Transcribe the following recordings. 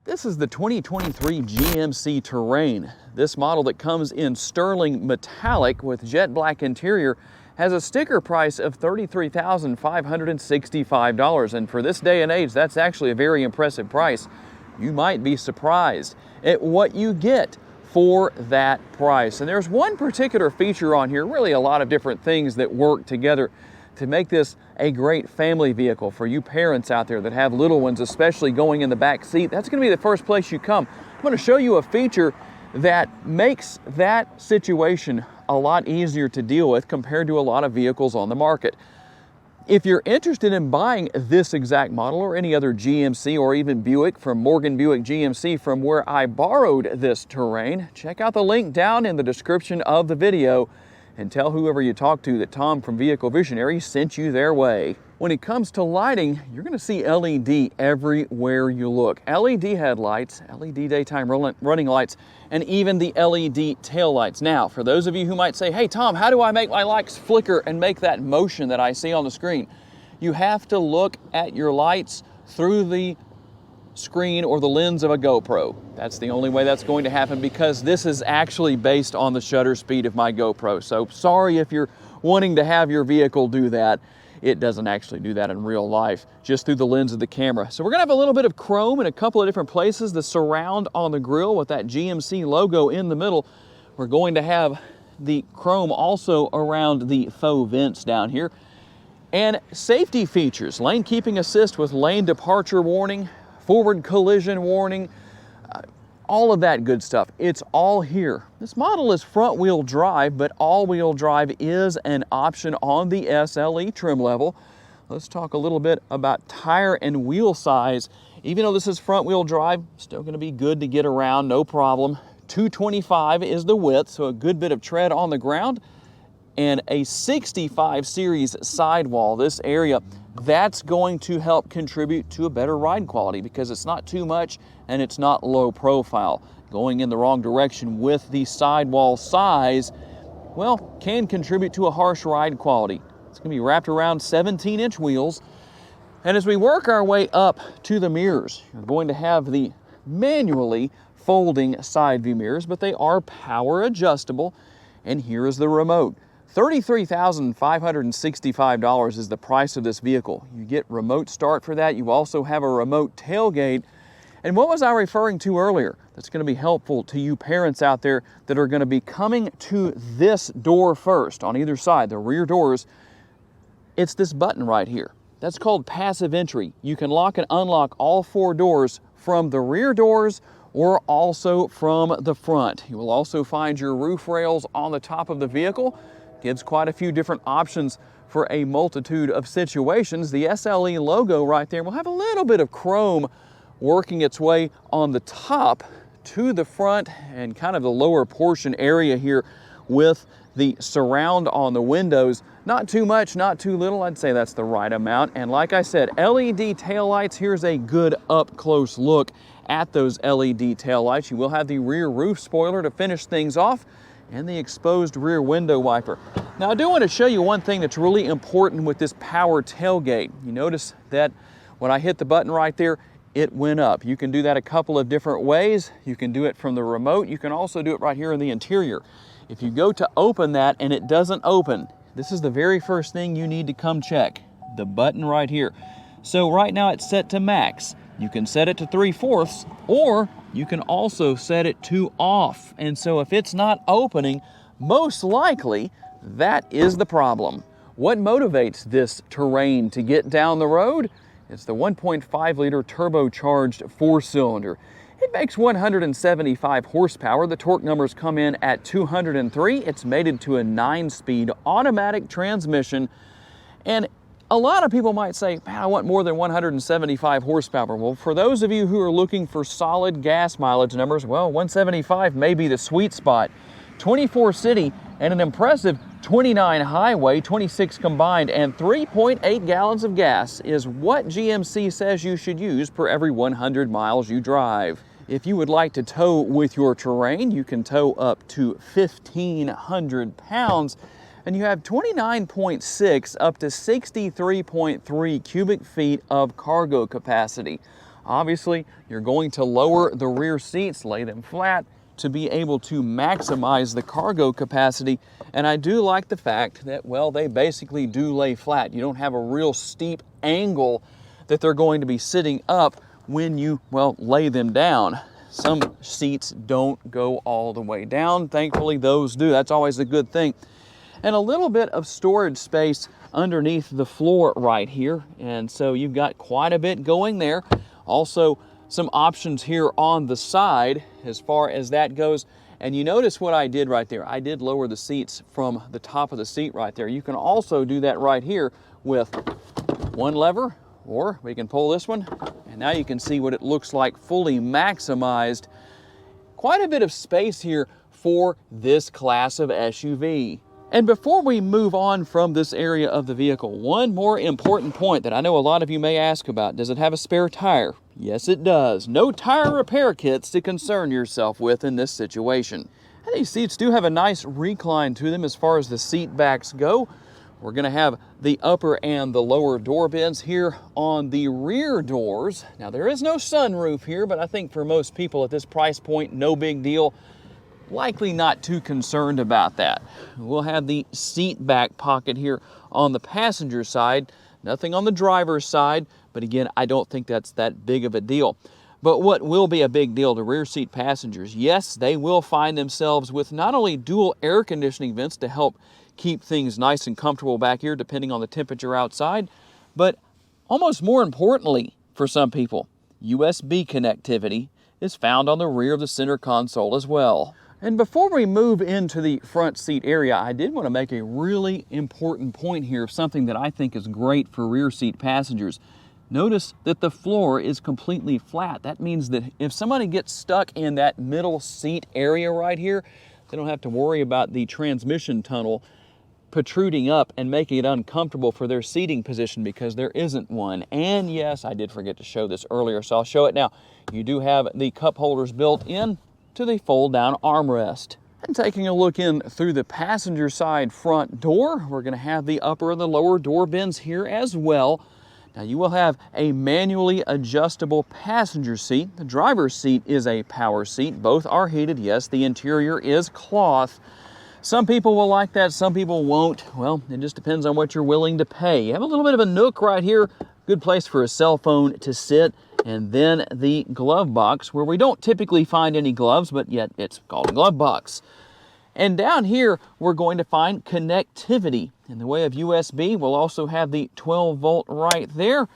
This is the 2023 GMC Terrain. This model that comes in sterling metallic with jet black interior has a sticker price of $33,565. And for this day and age, that's actually a very impressive price. You might be surprised at what you get for that price. And there's one particular feature on here, really a lot of different things that work together to make this a great family vehicle for you parents out there that have little ones, especially going in the back seat. That's going to be the first place you come. I'm going to show you a feature that makes that situation a lot easier to deal with compared to a lot of vehicles on the market. If you're interested in buying this exact model or any other GMC or even Buick from Morgan Buick GMC from where I borrowed this Terrain, check out the link down in the description of the video and tell whoever you talk to that Tom from Vehicle Visionary sent you their way. When it comes to lighting, you're going to see LED everywhere you look. LED headlights, LED daytime running lights, and even the LED taillights. Now, for those of you who might say, hey Tom, how do I make my lights flicker and make that motion that I see on the screen? You have to look at your lights through the screen or the lens of a GoPro. That's the only way that's going to happen, because this is actually based on the shutter speed of my GoPro. So sorry if you're wanting to have your vehicle do that. It doesn't actually do that in real life, just through the lens of the camera. So we're gonna have a little bit of chrome in a couple of different places. The surround on the grille with that GMC logo in the middle. We're going to have the chrome also around the faux vents down here. And safety features, lane keeping assist with lane departure warning, forward collision warning, all of that good stuff. It's all here. This model is front wheel drive, but all wheel drive is an option on the SLE trim level. Let's talk a little bit about tire and wheel size. Even though this is front wheel drive, still gonna be good to get around, no problem. 225 is the width, so a good bit of tread on the ground, and a 65 series sidewall. This area, that's going to help contribute to a better ride quality because it's not too much and it's not low profile. Going in the wrong direction with the sidewall size, well, can contribute to a harsh ride quality. It's gonna be wrapped around 17-inch wheels. And as we work our way up to the mirrors, you're going to have the manually folding side view mirrors, but they are power adjustable. And here is the remote. $33,565 is the price of this vehicle. You get remote start for that. You also have a remote tailgate. And what was I referring to earlier that's going to be helpful to you parents out there that are going to be coming to this door first on either side, the rear doors? It's this button right here. That's called passive entry. You can lock and unlock all four doors from the rear doors or also from the front. You will also find your roof rails on the top of the vehicle. Gives quite a few different options for a multitude of situations. The SLE logo right there will have a little bit of chrome working its way on the top to the front and kind of the lower portion area here with the surround on the windows. Not too much, not too little. I'd say that's the right amount. And like I said, LED taillights. Here's a good up close look at those LED taillights. You will have the rear roof spoiler to finish things off, and the exposed rear window wiper. Now I do want to show you one thing that's really important with this power tailgate. You notice that when I hit the button right there, it went up. You can do that a couple of different ways. You can do it from the remote. You can also do it right here in the interior. If you go to open that and it doesn't open, this is the very first thing you need to come check. The button right here. So right now it's set to max. You can set it to 3/4, or you can also set it to off. And so if it's not opening, most likely that is the problem. What motivates this Terrain to get down the road? It's the 1.5 liter turbocharged 4-cylinder. It makes 175 horsepower. The torque numbers come in at 203. It's mated to a 9-speed automatic transmission. And a lot of people might say, man, I want more than 175 horsepower. Well, for those of you who are looking for solid gas mileage numbers, well, 175 may be the sweet spot. 24 city and an impressive 29 highway, 26 combined, and 3.8 gallons of gas is what GMC says you should use per every 100 miles you drive. If you would like to tow with your Terrain, you can tow up to 1,500 pounds. And you have 29.6 up to 63.3 cubic feet of cargo capacity. Obviously, you're going to lower the rear seats, lay them flat, to be able to maximize the cargo capacity. And I do like the fact that, well, they basically do lay flat. You don't have a real steep angle that they're going to be sitting up when you, well, lay them down. Some seats don't go all the way down. Thankfully, those do. That's always a good thing. And a little bit of storage space underneath the floor right here. And so you've got quite a bit going there. Also, some options here on the side as far as that goes. And you notice what I did right there. I did lower the seats from the top of the seat right there. You can also do that right here with one lever, or we can pull this one. And now you can see what it looks like fully maximized. Quite a bit of space here for this class of SUV. And before we move on from this area of the vehicle, one more important point that I know a lot of you may ask about. Does it have a spare tire? Yes, it does. No tire repair kits to concern yourself with in this situation. And these seats do have a nice recline to them as far as the seat backs go. We're going to have the upper and the lower door bins here on the rear doors. Now, there is no sunroof here, but I think for most people at this price point, no big deal. Likely not too concerned about that. We'll have the seat back pocket here on the passenger side, nothing on the driver's side, but again, I don't think that's that big of a deal. But what will be a big deal to rear seat passengers, yes, they will find themselves with not only dual air conditioning vents to help keep things nice and comfortable back here depending on the temperature outside, but almost more importantly for some people, USB connectivity is found on the rear of the center console as well. And before we move into the front seat area, I did want to make a really important point here of something that I think is great for rear seat passengers. Notice that the floor is completely flat. That means that if somebody gets stuck in that middle seat area right here, they don't have to worry about the transmission tunnel protruding up and making it uncomfortable for their seating position because there isn't one. And yes, I did forget to show this earlier, so I'll show it now. You do have the cup holders built in to the fold-down armrest. And taking a look in through the passenger side front door, we're going to have the upper and the lower door bins here as well. Now you will have a manually adjustable passenger seat. The driver's seat is a power seat. Both are heated. Yes, the interior is cloth. Some people will like that, some people won't. Well, it just depends on what you're willing to pay. You have a little bit of a nook right here. Good place for a cell phone to sit. And then the glove box, where we don't typically find any gloves, but yet it's called a glove box. And down here, we're going to find connectivity. In the way of USB, we'll also have the 12-volt right there,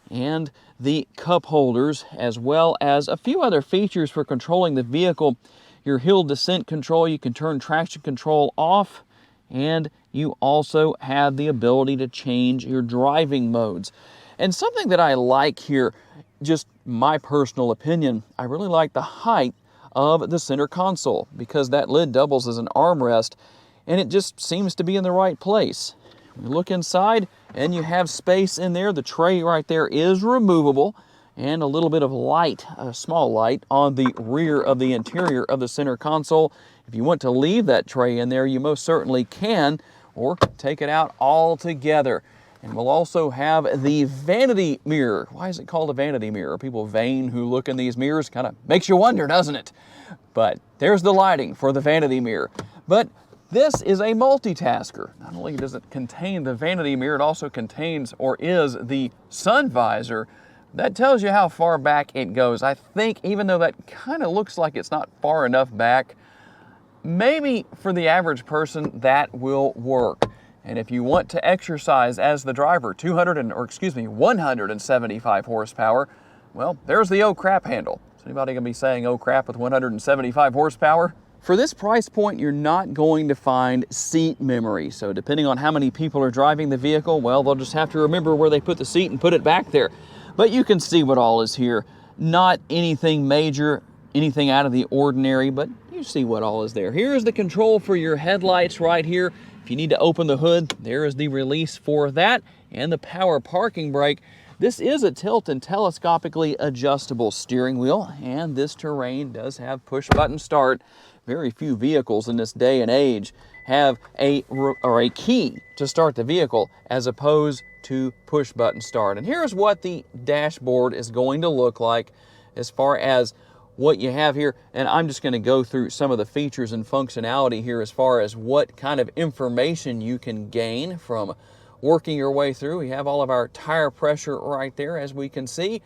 and the cup holders, as well as a few other features for controlling the vehicle. Your hill descent control, you can turn traction control off, and you also have the ability to change your driving modes. And something that I like here, just my personal opinion, I really like the height of the center console because that lid doubles as an armrest and it just seems to be in the right place. You look inside and you have space in there. The tray right there is removable and a little bit of light, a small light on the rear of the interior of the center console. If you want to leave that tray in there, you most certainly can, or take it out altogether. And we'll also have the vanity mirror. Why is it called a vanity mirror? Are people vain who look in these mirrors? Kind of makes you wonder, doesn't it? But there's the lighting for the vanity mirror. But this is a multitasker. Not only does it contain the vanity mirror, it also contains or is the sun visor. That tells you how far back it goes. I think even though that kind of looks like it's not far enough back, maybe for the average person that will work. And if you want to exercise as the driver, 175 horsepower, well, there's the oh crap handle. Is anybody gonna be saying oh crap with 175 horsepower? For this price point, you're not going to find seat memory. So depending on how many people are driving the vehicle, well, they'll just have to remember where they put the seat and put it back there. But you can see what all is here. Not anything major, anything out of the ordinary, but you see what all is there. Here is the control for your headlights right here. If you need to open the hood, there is the release for that and the power parking brake. This is a tilt and telescopically adjustable steering wheel, and this Terrain does have push button start. Very few vehicles in this day and age have a key to start the vehicle as opposed to push button start. And here's what the dashboard is going to look like as far as what you have here. And I'm just going to go through some of the features and functionality here as far as what kind of information you can gain from working your way through. We have all of our tire pressure right there, as we can see.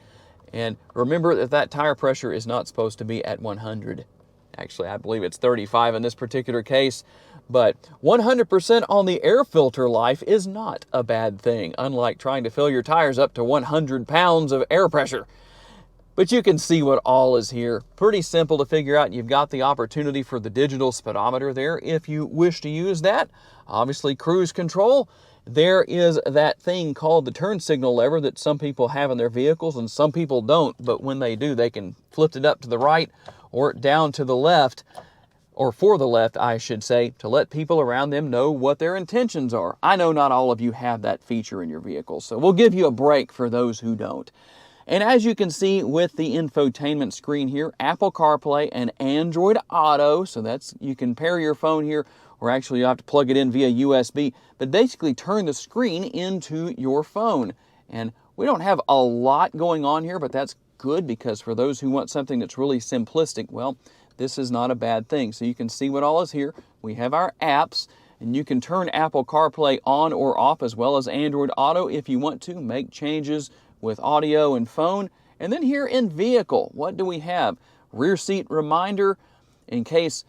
And remember that that tire pressure is not supposed to be at 100. Actually, I believe it's 35 in this particular case. But 100% on the air filter life is not a bad thing, unlike trying to fill your tires up to 100 pounds of air pressure. But you can see what all is here. Pretty simple to figure out. You've got the opportunity for the digital speedometer there if you wish to use that. Obviously, cruise control. There is that thing called the turn signal lever that some people have in their vehicles and some people don't. But when they do, they can flip it up to the right or down to the left, or for the left, I should say, to let people around them know what their intentions are. I know not all of you have that feature in your vehicle, so we'll give you a break for those who don't. And as you can see with the infotainment screen here, Apple CarPlay and Android Auto, so that's, you can pair your phone here, or actually you have to plug it in via USB, but basically turn the screen into your phone. And we don't have a lot going on here, but that's good because for those who want something that's really simplistic, well, this is not a bad thing. So you can see what all is here. We have our apps, and you can turn Apple CarPlay on or off as well as Android Auto if you want to, make changes with audio and phone. And then here in vehicle, what do we have? Rear seat reminder in case,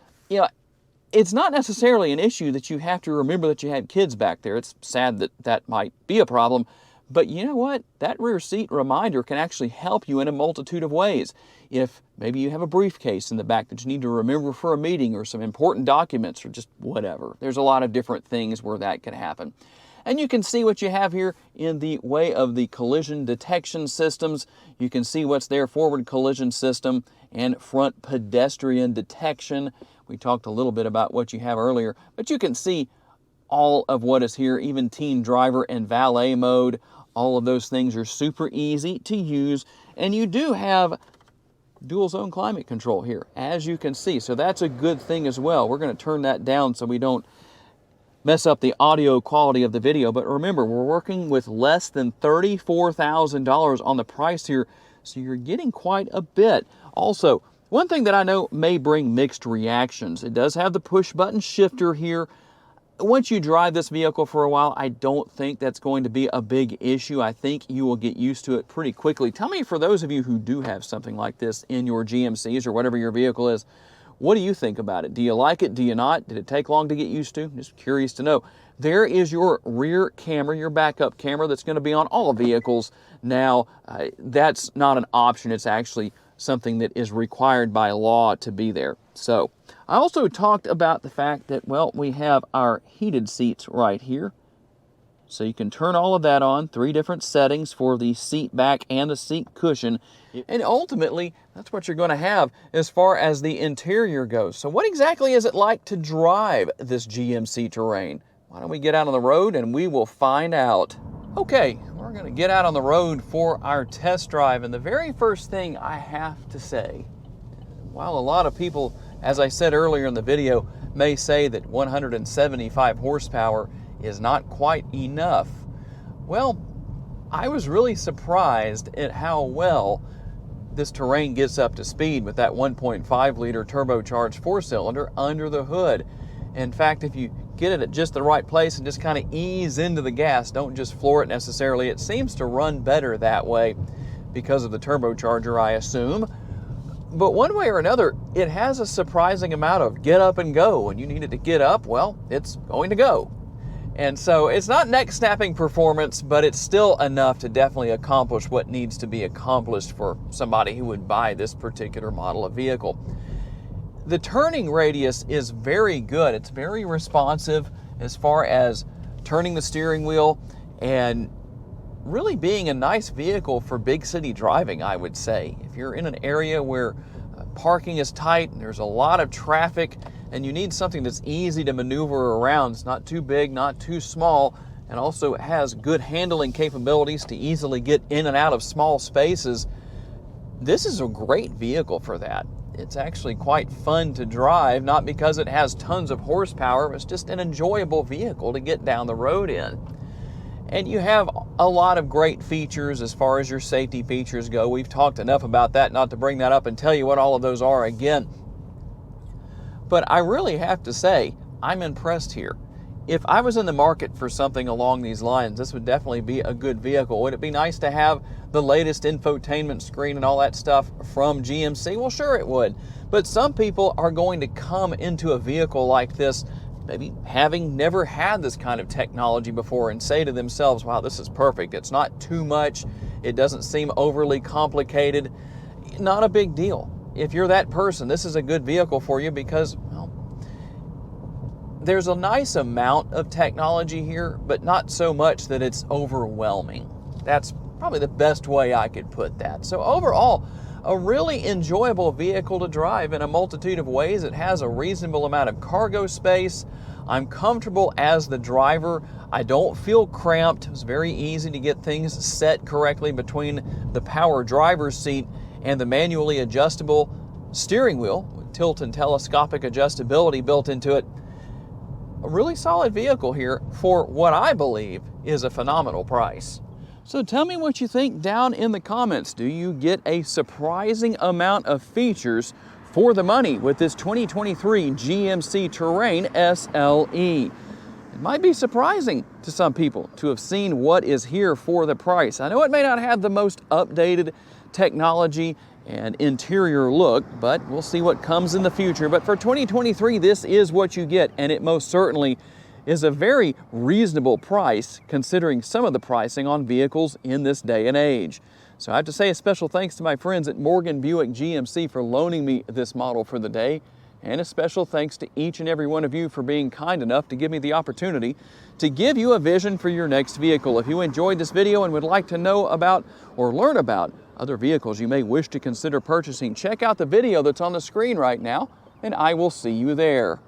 it's not necessarily an issue that you have to remember that you had kids back there. It's sad that that might be a problem. But you know what? That rear seat reminder can actually help you in a multitude of ways. If maybe you have a briefcase in the back that you need to remember for a meeting or some important documents or just whatever. There's a lot of different things where that can happen. And you can see what you have here in the way of the collision detection systems. You can see what's there, forward collision system and front pedestrian detection. We talked a little bit about what you have earlier, but you can see all of what is here, even teen driver and valet mode. All of those things are super easy to use. And you do have dual zone climate control here, as you can see. So that's a good thing as well. We're going to turn that down so we don't mess up the audio quality of the video. But remember, we're working with less than $34,000 on the price here. So you're getting quite a bit. Also, one thing that I know may bring mixed reactions. It does have the push button shifter here. Once you drive this vehicle for a while, I don't think that's going to be a big issue. I think you will get used to it pretty quickly. Tell me, for those of you who do have something like this in your GMCs or whatever your vehicle is, what do you think about it? Do you like it? Do you not? Did it take long to get used to? Just curious to know. There is your rear camera, your backup camera that's going to be on all vehicles. Now, that's not an option. It's actually something that is required by law to be there. So I also talked about the fact that, well, we have our heated seats right here. So you can turn all of that on, 3 different settings for the seat back and the seat cushion. And ultimately, that's what you're going to have as far as the interior goes. So what exactly is it like to drive this GMC Terrain? Why don't we get out on the road and we will find out. Okay, we're going to get out on the road for our test drive. And the very first thing I have to say, while a lot of people, as I said earlier in the video, may say that 175 horsepower is not quite enough, well, I was really surprised at how well this Terrain gets up to speed with that 1.5 liter turbocharged 4-cylinder under the hood. In fact, if you get it at just the right place and just kind of ease into the gas, don't just floor it necessarily, it seems to run better that way because of the turbocharger, I assume. But one way or another, it has a surprising amount of get up and go. When you need it to get up, well, it's going to go. And so it's not neck-snapping performance, but it's still enough to definitely accomplish what needs to be accomplished for somebody who would buy this particular model of vehicle. The turning radius is very good. It's very responsive as far as turning the steering wheel and really being a nice vehicle for big city driving, I would say. If you're in an area where parking is tight and there's a lot of traffic and you need something that's easy to maneuver around, it's not too big, not too small, and also has good handling capabilities to easily get in and out of small spaces, This is a great vehicle for that. It's actually quite fun to drive, not because it has tons of horsepower, it's just an enjoyable vehicle to get down the road in. And you have a lot of great features as far as your safety features go. We've talked enough about that not to bring that up and tell you what all of those are again. But I really have to say, I'm impressed here. If I was in the market for something along these lines, this would definitely be a good vehicle. Would it be nice to have the latest infotainment screen and all that stuff from GMC? Well, sure it would. But some people are going to come into a vehicle like this, maybe having never had this kind of technology before, and say to themselves, wow, this is perfect. It's not too much. It doesn't seem overly complicated. Not a big deal. If you're that person, this is a good vehicle for you because, well, there's a nice amount of technology here, but not so much that it's overwhelming. That's probably the best way I could put that. So overall, a really enjoyable vehicle to drive in a multitude of ways. It has a reasonable amount of cargo space. I'm comfortable as the driver. I don't feel cramped. It's very easy to get things set correctly between the power driver's seat and the manually adjustable steering wheel with tilt and telescopic adjustability built into it. A really solid vehicle here for what I believe is a phenomenal price. So tell me what you think down in the comments. Do you get a surprising amount of features for the money with this 2023 GMC Terrain SLE? It might be surprising to some people to have seen what is here for the price. I know it may not have the most updated technology and interior look, but we'll see what comes in the future. But for 2023, this is what you get, and it most certainly is a very reasonable price considering some of the pricing on vehicles in this day and age. So I have to say a special thanks to my friends at Morgan Buick GMC for loaning me this model for the day, and a special thanks to each and every one of you for being kind enough to give me the opportunity to give you a vision for your next vehicle. If you enjoyed this video and would like to know about or learn about other vehicles you may wish to consider purchasing, check out the video that's on the screen right now, and I will see you there.